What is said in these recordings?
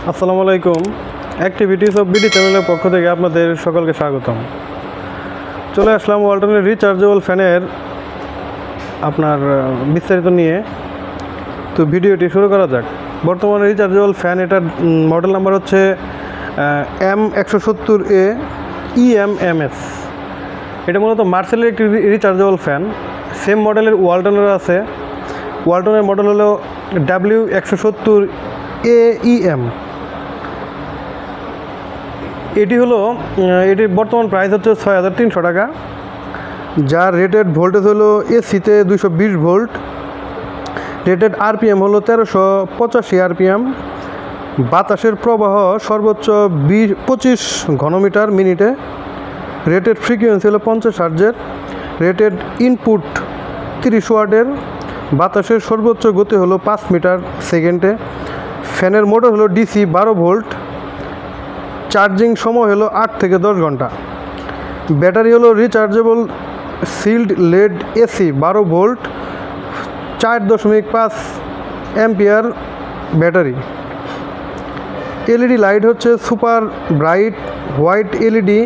আসসালামু আলাইকুম। Activities of BD চ্যানেলের পক্ষ থেকে আপনাদের সকলকে স্বাগতম। চলে আসলাম ওয়ালটনের রিচার্জেবল ফ্যানের আপনার বিস্তারিত নিয়ে। তো ভিডিওটি শুরু করা যাক। বর্তমানে রিচার্জেবল ফ্যান, এটার মডেল নাম্বার হচ্ছে M170A EMMS। এটা মূলত মার্সেলের একটি রিচার্জেবল ফ্যান। সেম মডেলের ওয়ালটনের আছে। ওয়ালটনের মডেল হলো W170AEM। এটির বর্তমান প্রাইস হচ্ছে 6,300 টাকা, যার রেটেড ভোল্টেজ হলো এসিতে 220 ভোল্ট, রেটেড আরপিএম হলো 1385 আরপিএম, বাতাসের প্রবাহ সর্বোচ্চ 25 ঘনমিটার মিনিটে, রেটেড ফ্রিকোয়েন্সি হলো 50 হার্টজের, রেটেড ইনপুট 30 ওয়াটের, বাতাসের সর্বোচ্চ গতি হলো 5 মিটার সেকেন্ডে, ফ্যানের মোটর হলো ডিসি 12 ভোল্ট, চার্জিং সময় হলো 8 থেকে 10 ঘন্টা, ব্যাটারি হলো rechargeable sealed lead AC 12 volt 4.5 ampere battery. LED light হচ্ছে super bright white LED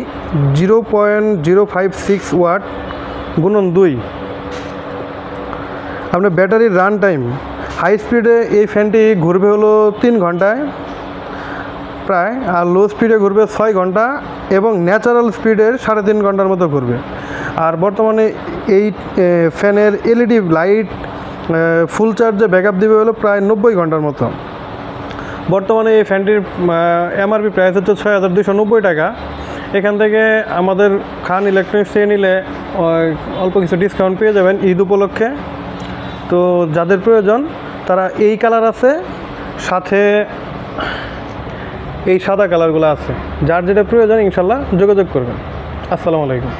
0.056 watt গুণন 2। আপনার ব্যাটারির রান টাইম, হাই স্পিডে এই ফ্যানটি ঘুরবে হলো 3 ঘন্টায় প্রায়, আর লো স্পিডে ঘুরবে 6 ঘন্টা এবং ন্যাচারাল স্পিডের 3.5 ঘন্টার মতো ঘুরবে। আর বর্তমানে এই ফ্যানের এলইডি লাইট ফুল চার্জে ব্যাকআপ দিবে হলো প্রায় 90 ঘন্টার মতো। বর্তমানে এই ফ্যানটির এমআরপি প্রাইস হচ্ছে 6,290 টাকা। এখান থেকে আমাদের খান ইলেকট্রনিক্স থেকে নিলে অল্প কিছু ডিসকাউন্ট পেয়ে যাবেন ঈদ উপলক্ষে। তো যাদের প্রয়োজন তারা এই কালার আছে, সাথে এই সাদা কালারগুলো আছে, যার যেটা প্রয়োজন ইনশাল্লাহ যোগাযোগ করবেন। আসসালামু আলাইকুম।